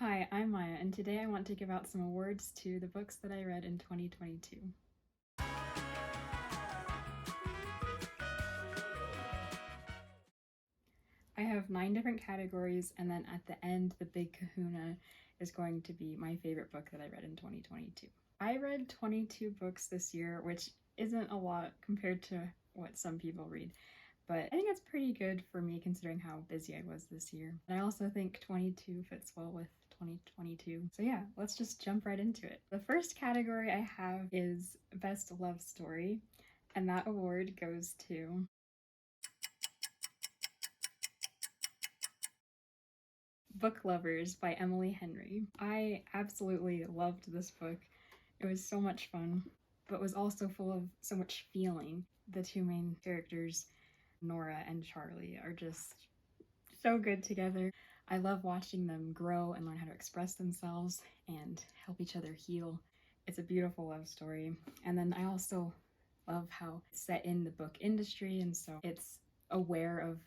Hi, I'm Maya, and today I want to give out some awards to the books that I read in 2022. I have 9 different categories, and then at the end, the big kahuna is going to be my favorite book that I read in 2022. I read 22 books this year, which isn't a lot compared to what some people read, but I think it's pretty good for me considering how busy I was this year. And I also think 22 fits well with 2022. So yeah, let's just jump right into it. The first category I have is Best Love Story, and that award goes to Book Lovers by Emily Henry. I absolutely loved this book. It was so much fun, but was also full of so much feeling. The two main characters, Nora and Charlie, are just so good together. I love watching them grow and learn how to express themselves and help each other heal. It's a beautiful love story. And then I also love how it's set in the book industry, and so it's aware of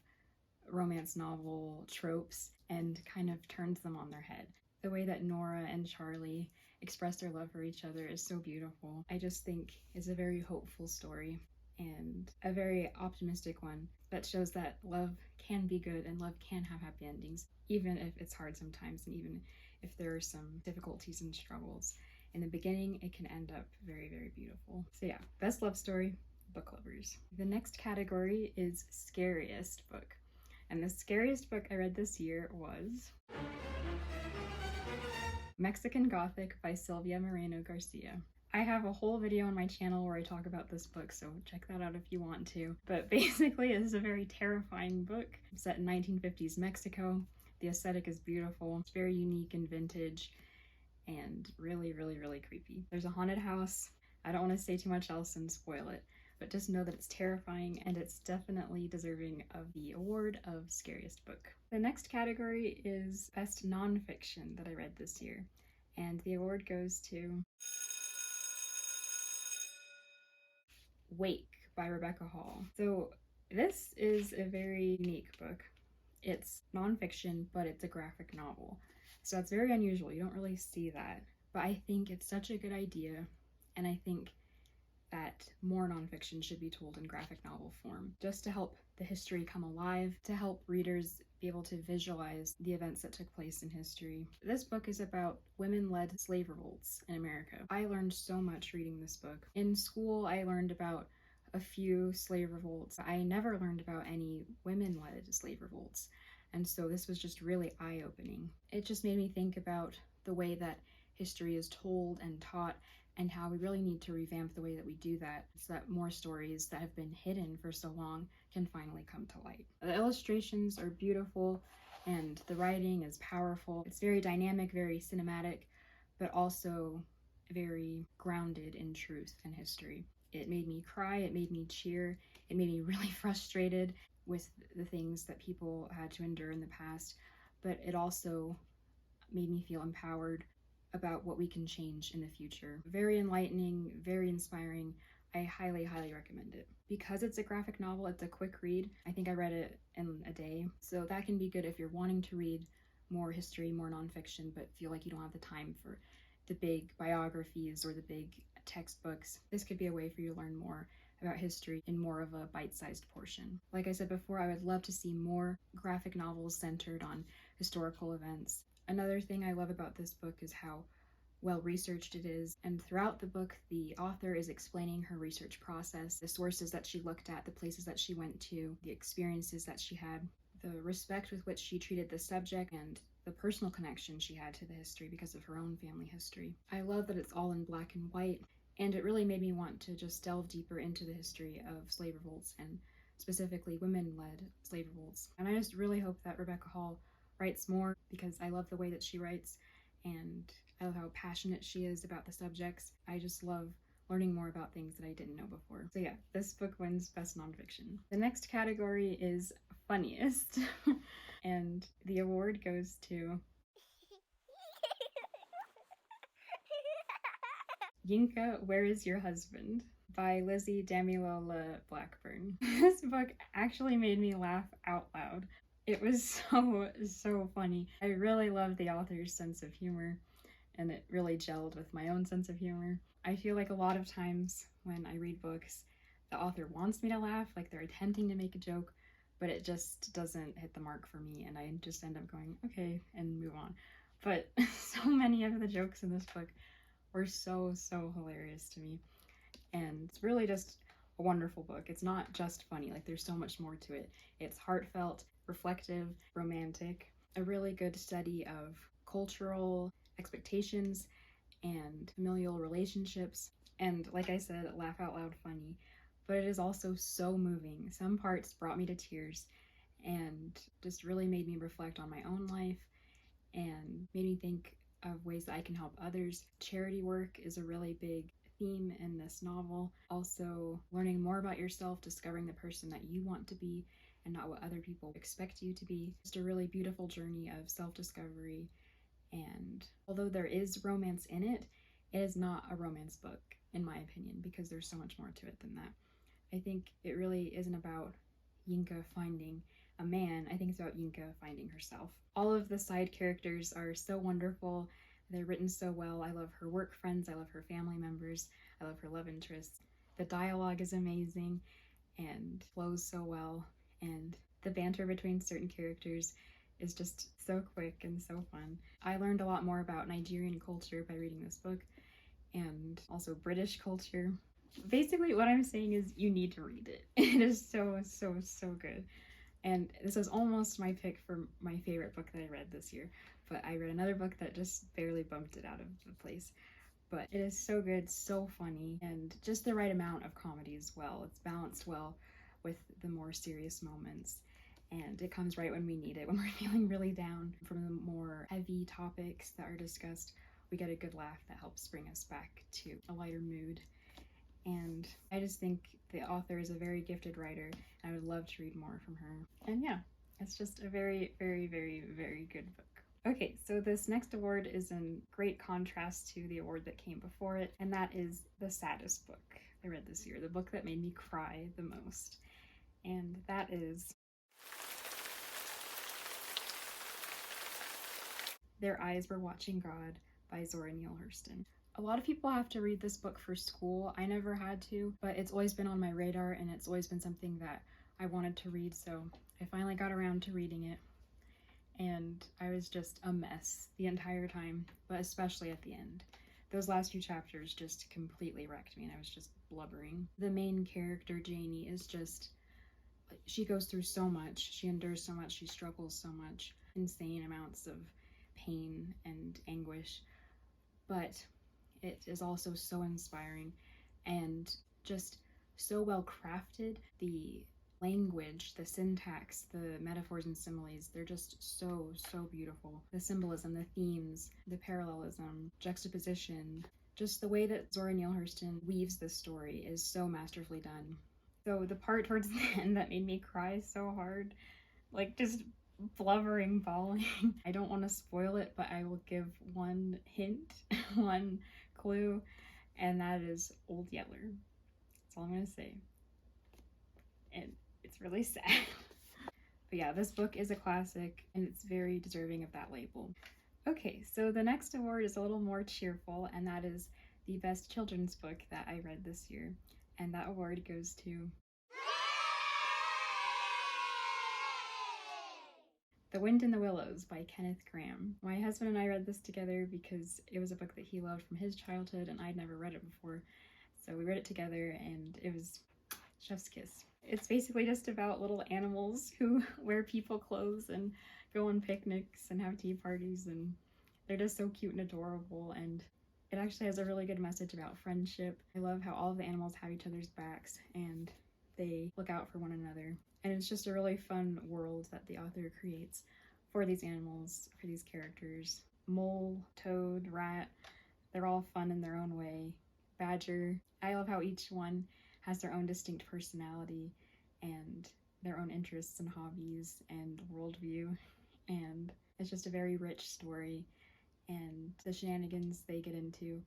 romance novel tropes and kind of turns them on their head. The way that Nora and Charlie express their love for each other is so beautiful. I just think it's a very hopeful story and a very optimistic one that shows that love can be good and love can have happy endings, even if it's hard sometimes and even if there are some difficulties and struggles. In the beginning, it can end up very, very beautiful. So yeah, best love story, Book Lovers. The next category is Scariest Book. And the scariest book I read this year was Mexican Gothic by Silvia Moreno Garcia. I have a whole video on my channel where I talk about this book, so check that out if you want to. But basically, it is a very terrifying book set in 1950s Mexico. The aesthetic is beautiful. It's very unique and vintage and really, really, really creepy. There's a haunted house. I don't want to say too much else and spoil it, but just know that it's terrifying and it's definitely deserving of the award of Scariest Book. The next category is Best Nonfiction that I read this year, and the award goes to Wake by Rebecca Hall. So this is a very unique book. It's nonfiction, but it's a graphic novel. So that's very unusual. You don't really see that. But I think it's such a good idea, and I think that more nonfiction should be told in graphic novel form, just to help the history come alive, to help readers be able to visualize the events that took place in history. This book is about women-led slave revolts in America. I learned so much reading this book. In school, I learned about a few slave revolts. I never learned about any women-led slave revolts. And so this was just really eye-opening. It just made me think about the way that history is told and taught, and how we really need to revamp the way that we do that so that more stories that have been hidden for so long can finally come to light. The illustrations are beautiful and the writing is powerful. It's very dynamic, very cinematic, but also very grounded in truth and history. It made me cry, it made me cheer, it made me really frustrated with the things that people had to endure in the past, but it also made me feel empowered about what we can change in the future. Very enlightening, very inspiring. I highly, highly recommend it. Because it's a graphic novel, it's a quick read. I think I read it in a day. So that can be good if you're wanting to read more history, more nonfiction, but feel like you don't have the time for the big biographies or the big textbooks. This could be a way for you to learn more about history in more of a bite-sized portion. Like I said before, I would love to see more graphic novels centered on historical events. Another thing I love about this book is how well researched it is, and throughout the book the author is explaining her research process, the sources that she looked at, the places that she went to, the experiences that she had, the respect with which she treated the subject, and the personal connection she had to the history because of her own family history. I love that it's all in black and white, and it really made me want to just delve deeper into the history of slave revolts, and specifically women-led slave revolts. And I just really hope that Rebecca Hall writes more, because I love the way that she writes and I love how passionate she is about the subjects. I just love learning more about things that I didn't know before. So yeah, this book wins Best Nonfiction. The next category is Funniest and the award goes to Yinka, Where Is Your Husband by Lizzie Damilola Blackburn. This book actually made me laugh out loud. It was so funny. I really loved the author's sense of humor, and it really gelled with my own sense of humor. I feel like a lot of times when I read books, the author wants me to laugh, like they're attempting to make a joke, but it just doesn't hit the mark for me, and I just end up going, okay, and move on. But so many of the jokes in this book were so hilarious to me, and it's really just a wonderful book. It's not just funny, like there's so much more to it. It's heartfelt, reflective, romantic, a really good study of cultural expectations and familial relationships. And like I said, laugh out loud funny, but it is also so moving. Some parts brought me to tears and just really made me reflect on my own life and made me think of ways that I can help others. Charity work is a really big theme in this novel. Also, learning more about yourself, discovering the person that you want to be and not what other people expect you to be. Just a really beautiful journey of self discovery. And although there is romance in it, it is not a romance book, in my opinion, because there's so much more to it than that. I think it really isn't about Yinka finding a man. I think it's about Yinka finding herself. All of the side characters are so wonderful. They're written so well. I love her work friends. I love her family members. I love her love interests. The dialogue is amazing and flows so well. And the banter between certain characters is just so quick and so fun. I learned a lot more about Nigerian culture by reading this book and also British culture. Basically, what I'm saying is you need to read it. It is so good. And this was almost my pick for my favorite book that I read this year, but I read another book that just barely bumped it out of the place. But it is so good, so funny, and just the right amount of comedy as well. It's balanced well with the more serious moments, and it comes right when we need it, when we're feeling really down from the more heavy topics that are discussed. We get a good laugh that helps bring us back to a lighter mood. And I just think the author is a very gifted writer, and I would love to read more from her. And yeah, it's just a very good book. Okay, so this next award is in great contrast to the award that came before it, and that is the saddest book I read this year, the book that made me cry the most. And that is Their Eyes Were Watching God by Zora Neale Hurston. A lot of people have to read this book for school. I never had to, but it's always been on my radar and it's always been something that I wanted to read, so I finally got around to reading it. And I was just a mess the entire time, but especially at the end. Those last few chapters just completely wrecked me and I was just blubbering. The main character, Janie, is just, she goes through so much. She endures so much. She struggles so much. Insane amounts of pain and anguish. But it is also so inspiring and just so well crafted. The language, the syntax, the metaphors and similes, they're just so beautiful. The symbolism, the themes, the parallelism, juxtaposition, just the way that Zora Neale Hurston weaves this story is so masterfully done. So the part towards the end that made me cry so hard, like just blubbering, bawling. I don't want to spoil it, but I will give one hint, one clue, and that is Old Yeller. That's all I'm going to say. And it's really sad. But yeah, this book is a classic, and it's very deserving of that label. Okay, so the next award is a little more cheerful, and that is the best children's book that I read this year. And that award goes to The Wind in the Willows by Kenneth Grahame. My husband and I read this together because it was a book that he loved from his childhood and I'd never read it before. So we read it together and it was chef's kiss. It's basically just about little animals who wear people clothes and go on picnics and have tea parties, and they're just so cute and adorable, and it actually has a really good message about friendship. I love how all of the animals have each other's backs and they look out for one another. And it's just a really fun world that the author creates for these animals, for these characters. Mole, toad, rat, they're all fun in their own way. Badger, I love how each one has their own distinct personality and their own interests and hobbies and worldview. And it's just a very rich story. And the shenanigans they get into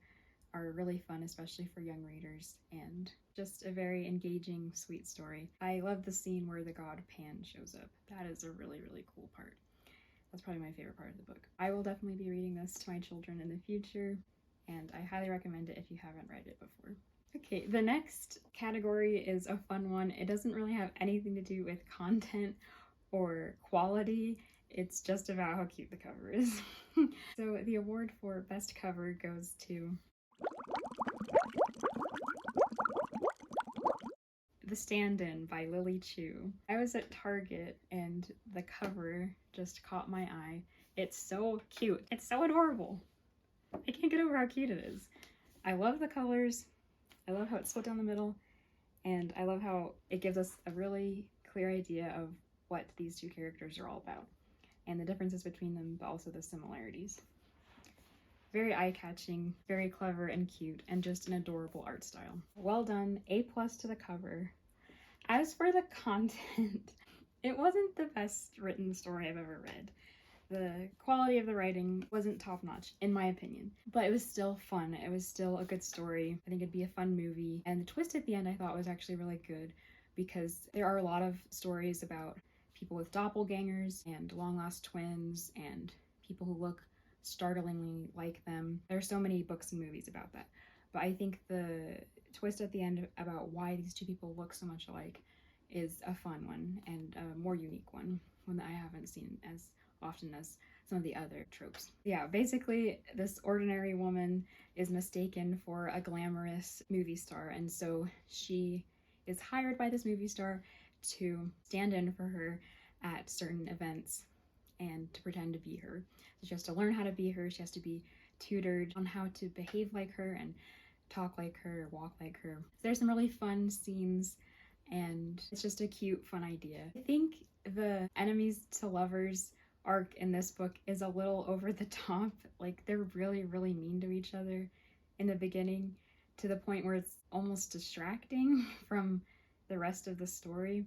are really fun, especially for young readers, and just a very engaging, sweet story. I love the scene where the god Pan shows up. That is a really, really cool part. That's probably my favorite part of the book. I will definitely be reading this to my children in the future, and I highly recommend it if you haven't read it before. Okay, the next category is a fun one. It doesn't really have anything to do with content or quality. It's just about how cute the cover is. So the award for best cover goes to The Stand-In by Lily Chu. I was at Target and the cover just caught my eye. It's so cute. It's so adorable. I can't get over how cute it is. I love the colors. I love how it's split down the middle. And I love how it gives us a really clear idea of what these two characters are all about and the differences between them, but also the similarities. Very eye-catching, very clever and cute, and just an adorable art style. Well done, A+ to the cover. As for the content, it wasn't the best written story I've ever read. The quality of the writing wasn't top-notch, in my opinion, but it was still fun. It was still a good story. I think it'd be a fun movie, and the twist at the end I thought was actually really good, because there are a lot of stories about people with doppelgangers and long-lost twins and people who look startlingly like them. There are so many books and movies about that, but I think the twist at the end about why these two people look so much alike is a fun one and a more unique one that I haven't seen as often as some of the other tropes. Yeah, basically this ordinary woman is mistaken for a glamorous movie star, and so she is hired by this movie star to stand in for her at certain events and to pretend to be her. So she has to learn how to be her. She has to be tutored on how to behave like her and talk like her, walk like her. So there's some really fun scenes, and it's just a cute, fun idea. I think the enemies to lovers arc in this book is a little over the top. Like, they're really, really mean to each other in the beginning, to the point where it's almost distracting from the rest of the story.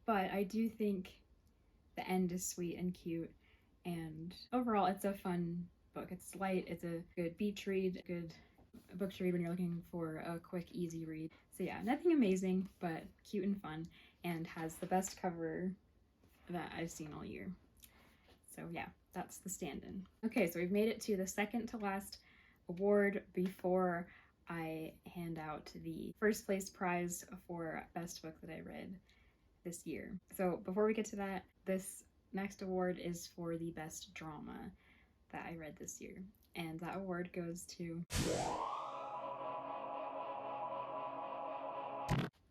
But I do think the end is sweet and cute, and overall it's a fun book. It's light, it's a good beach read, a good book to read when you're looking for a quick, easy read. So yeah, nothing amazing, but cute and fun, and has the best cover that I've seen all year. So yeah, that's The Stand-In. Okay, so we've made it to the second to last award before I hand out the first place prize for best book that I read this year. So before we get to that, this next award is for the best drama that I read this year. And that award goes to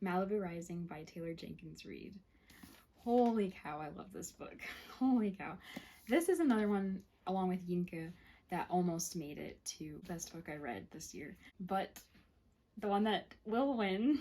Malibu Rising by Taylor Jenkins Reid. Holy cow, I love this book. Holy cow. This is another one, along with Yinka, that almost made it to best book I read this year. But the one that will win,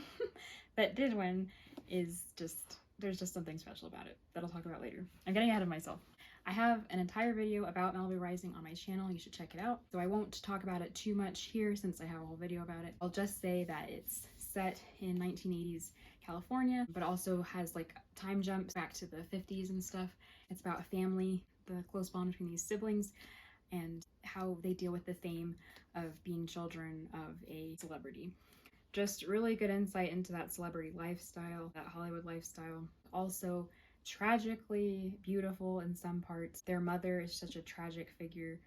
that did win, is just, there's just something special about it that I'll talk about later. I'm getting ahead of myself. I have an entire video about Malibu Rising on my channel. You should check it out. So I won't talk about it too much here since I have a whole video about it. I'll just say that it's set in 1980s California, but also has like time jumps back to the 50s and stuff. It's about a family, the close bond between these siblings, and how they deal with the fame of being children of a celebrity. Just really good insight into that celebrity lifestyle, that Hollywood lifestyle. Also tragically beautiful in some parts. Their mother is such a tragic figure,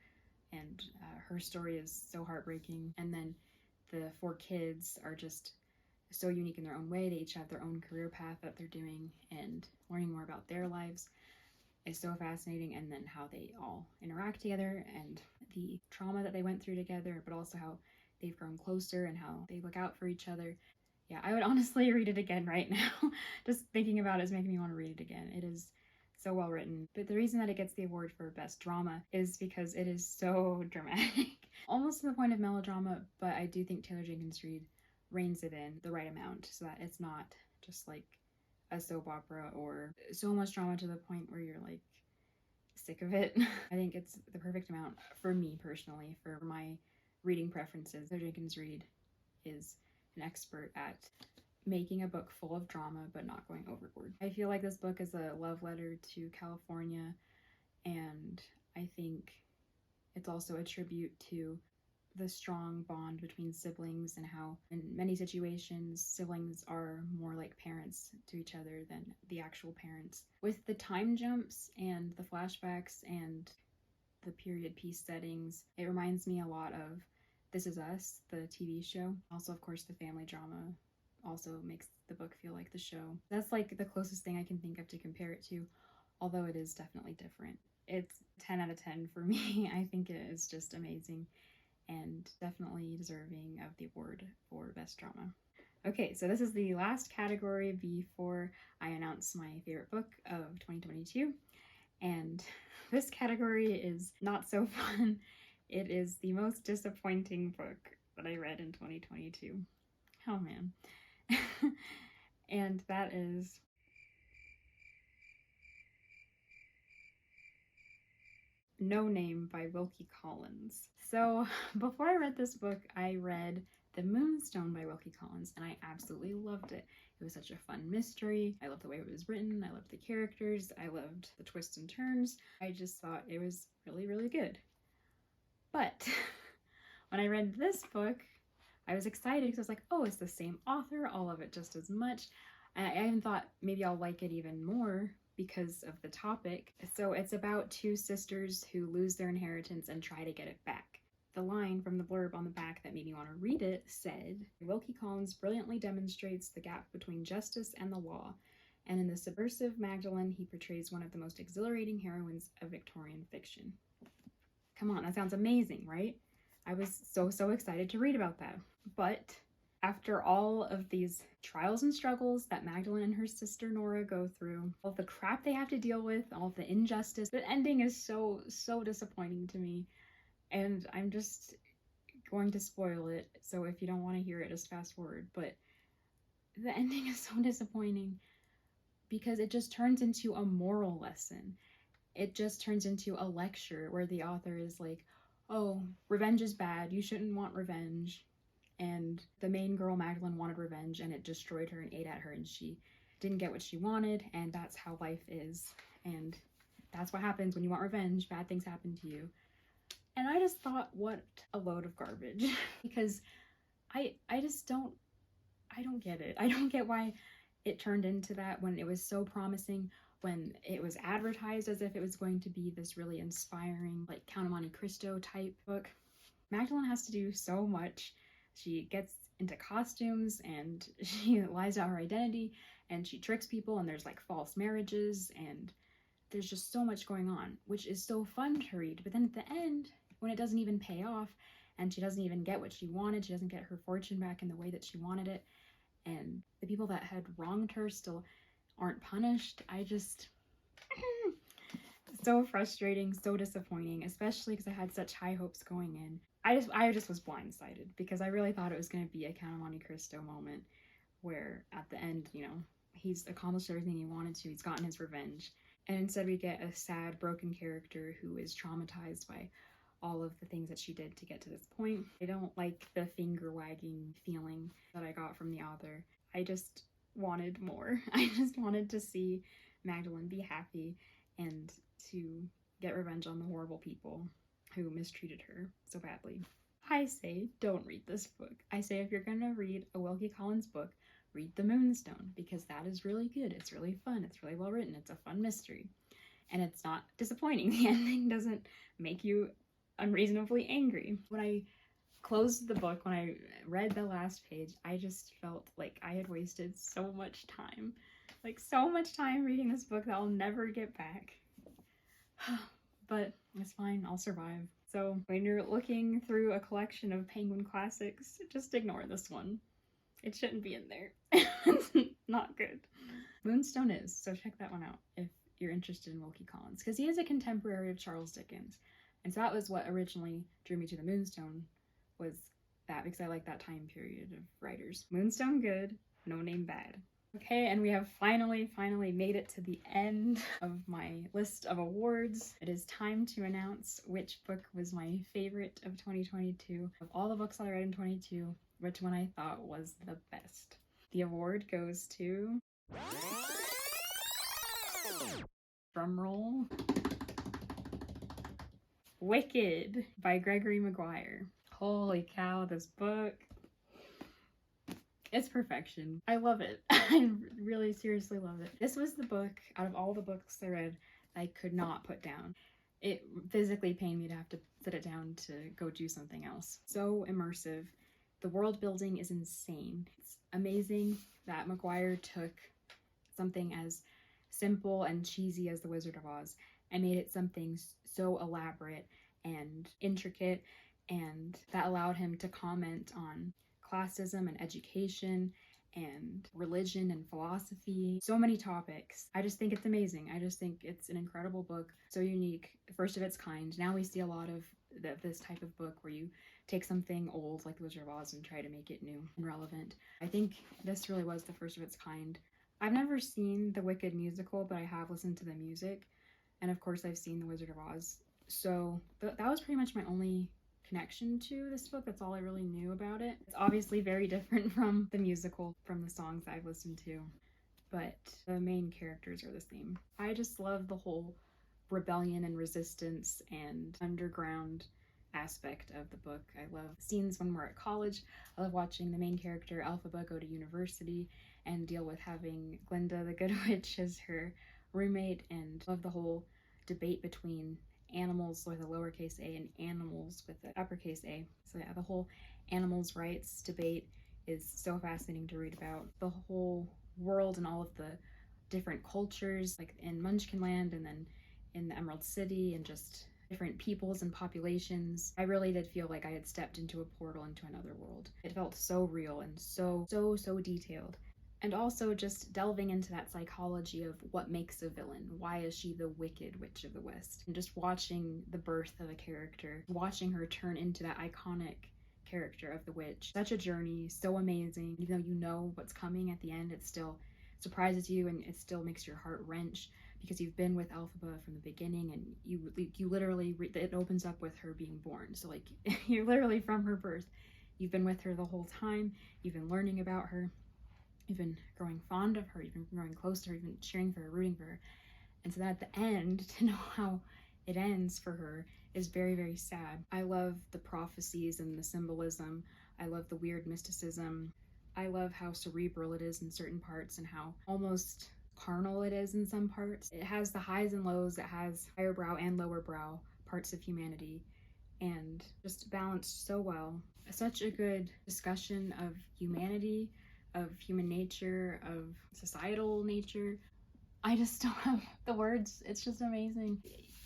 and her story is so heartbreaking. And then the four kids are just so unique in their own way. They each have their own career path that they're doing, and learning more about their lives is so fascinating. And then how they all interact together and the trauma that they went through together, but also how they've grown closer and how they look out for each other. Yeah, I would honestly read it again right now. Just thinking about it is making me want to read it again. It is so well written. But the reason that it gets the award for best drama is because it is so dramatic. Almost to the point of melodrama, but I do think Taylor Jenkins Reid reins it in the right amount so that it's not just like a soap opera or so much drama to the point where you're like sick of it. I think it's the perfect amount for me personally, for my reading preferences. Taylor Jenkins Reid is an expert at making a book full of drama but not going overboard. I feel like this book is a love letter to California, and I think it's also a tribute to the strong bond between siblings and how in many situations siblings are more like parents to each other than the actual parents. With the time jumps and the flashbacks and the period piece settings, it reminds me a lot of This Is Us, the TV show. Also, of course, the family drama also makes the book feel like the show. That's like the closest thing I can think of to compare it to, although it is definitely different. It's 10 out of 10 for me. I think it is just amazing and definitely deserving of the award for Best Drama. Okay, so this is the last category before I announce my favorite book of 2022. And this category is not so fun. It is the most disappointing book that I read in 2022. Oh man. And that is No Name by Wilkie Collins. So before I read this book, I read The Moonstone by Wilkie Collins, and I absolutely loved it. It was such a fun mystery. I loved the way it was written. I loved the characters. I loved the twists and turns. I just thought it was really, really good. But when I read this book, I was excited because I was like, oh, it's the same author. I'll love it just as much. And I even thought maybe I'll like it even more because of the topic. So it's about two sisters who lose their inheritance and try to get it back. The line from the blurb on the back that made me want to read it said, Wilkie Collins brilliantly demonstrates the gap between justice and the law, and in the subversive Magdalene, he portrays one of the most exhilarating heroines of Victorian fiction. Come on, that sounds amazing, right? I was so excited to read about that. But after all of these trials and struggles that Magdalene and her sister Nora go through, all the crap they have to deal with, all the injustice, the ending is so disappointing to me. And I'm just going to spoil it, so if you don't want to hear it, just fast forward. But the ending is so disappointing because it just turns into a moral lesson. It just turns into a lecture where the author is like, oh, revenge is bad, you shouldn't want revenge. And the main girl, Magdalene, wanted revenge and it destroyed her and ate at her and she didn't get what she wanted, and that's how life is. And that's what happens when you want revenge. Bad things happen to you. And I just thought, what a load of garbage. Because I don't get it. I don't get why it turned into that when it was so promising, when it was advertised as if it was going to be this really inspiring, like Count of Monte Cristo type book. Magdalene has to do so much. She gets into costumes and she lies out her identity and she tricks people, and there's like false marriages and there's just so much going on, which is so fun to read. But then at the end, when it doesn't even pay off and she doesn't even get what she wanted, she doesn't get her fortune back in the way that she wanted it, and the people that had wronged her still aren't punished, I just so frustrating, so disappointing, especially because I had such high hopes going in. I just was blindsided because I really thought it was going to be a Count of Monte Cristo moment where at the end, you know, he's accomplished everything he wanted to, he's gotten his revenge, and instead we get a sad, broken character who is traumatized by all of the things that she did to get to this point. I don't like the finger wagging feeling that I got from the author. I just wanted more. I just wanted to see Magdalene be happy and to get revenge on the horrible people who mistreated her so badly. I say don't read this book. I say if you're gonna read a Wilkie Collins book, read The Moonstone, because that is really good. It's really fun. It's really well written. It's a fun mystery. And it's not disappointing. The ending doesn't make you unreasonably angry. When I closed the book, when I read the last page, I just felt like I had wasted so much time. Like so much time reading this book that I'll never get back. But it's fine, I'll survive. So when you're looking through a collection of Penguin classics, just ignore this one. It shouldn't be in there. It's not good. Moonstone is, so check that one out if you're interested in Wilkie Collins, because he is a contemporary of Charles Dickens. And so that was what originally drew me to The Moonstone, was that, because I like that time period of writers. Moonstone good, No Name bad. Okay, and we have finally made it to the end of my list of awards. It is time to announce which book was my favorite of 2022. Of all the books I read in 2022, which one I thought was the best. The award goes to... drumroll. Wicked by Gregory Maguire. Holy cow, this book. It's perfection. I love it. I really seriously love it. This was the book, out of all the books I read, I could not put down. It physically pained me to have to sit it down to go do something else. So immersive. The world building is insane. It's amazing that McGuire took something as simple and cheesy as The Wizard of Oz and made it something so elaborate and intricate, and that allowed him to comment on classism and education and religion and philosophy, so many topics. I just think it's amazing. I just think it's an incredible book, so unique, first of its kind. Now we see a lot of this type of book where you take something old like The Wizard of Oz and try to make it new and relevant. I think this really was the first of its kind. I've never seen the Wicked musical, but I have listened to the music, and of course I've seen The Wizard of Oz. So that was pretty much my only connection to this book. That's all I really knew about it. It's obviously very different from the musical, from the songs I've listened to, but the main characters are the same. I just love the whole rebellion and resistance and underground aspect of the book. I love scenes when we're at college. I love watching the main character, Elphaba, go to university and deal with having Glinda the Good Witch as her roommate, and love the whole debate between animals with a lowercase a and animals with an uppercase a. So yeah, the whole animals' rights debate is so fascinating to read about. The whole world and all of the different cultures, like in Munchkinland and then in the Emerald City, and just different peoples and populations. I really did feel like I had stepped into a portal into another world. It felt so real and so detailed. And also just delving into that psychology of what makes a villain. Why is she the Wicked Witch of the West? And just watching the birth of a character, watching her turn into that iconic character of the witch. Such a journey, so amazing. Even though you know what's coming at the end, it still surprises you and it still makes your heart wrench because you've been with Elphaba from the beginning, and you literally, it opens up with her being born. So like, you're literally from her birth. You've been with her the whole time. You've been learning about her. You've been growing fond of her, you've been growing close to her, you've been cheering for her, rooting for her. And so that at the end, to know how it ends for her is very sad. I love the prophecies and the symbolism. I love the weird mysticism. I love how cerebral it is in certain parts and how almost carnal it is in some parts. It has the highs and lows, it has higher brow and lower brow parts of humanity, and just balanced so well. Such a good discussion of humanity, of human nature, of societal nature. I just don't have the words. It's just amazing.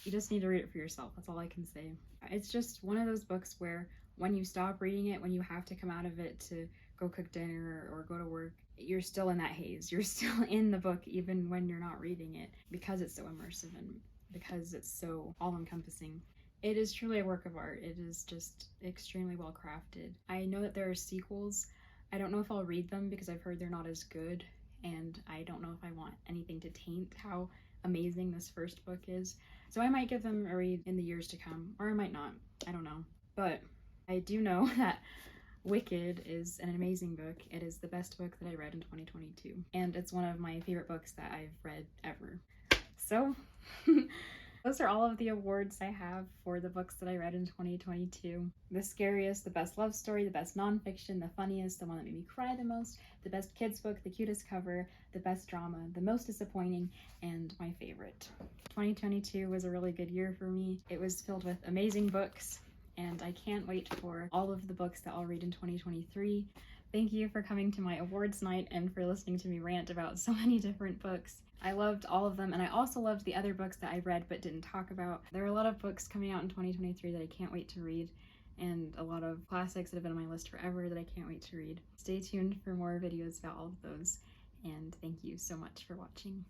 You just need to read it for yourself. That's all I can say. It's just one of those books where when you stop reading it, when you have to come out of it to go cook dinner or go to work, you're still in that haze. You're still in the book even when you're not reading it, because it's so immersive and because it's so all-encompassing. It is truly a work of art. It is just extremely well crafted. I know that there are sequels. I don't know if I'll read them because I've heard they're not as good, and I don't know if I want anything to taint how amazing this first book is. So I might give them a read in the years to come, or I might not. I don't know. But I do know that Wicked is an amazing book. It is the best book that I read in 2022, and it's one of my favorite books that I've read ever. So those are all of the awards I have for the books that I read in 2022. The scariest, the best love story, the best nonfiction, the funniest, the one that made me cry the most, the best kids book, the cutest cover, the best drama, the most disappointing, and my favorite. 2022 was a really good year for me. It was filled with amazing books, and I can't wait for all of the books that I'll read in 2023. Thank you for coming to my awards night and for listening to me rant about so many different books. I loved all of them, and I also loved the other books that I read but didn't talk about. There are a lot of books coming out in 2023 that I can't wait to read, and a lot of classics that have been on my list forever that I can't wait to read. Stay tuned for more videos about all of those, and thank you so much for watching.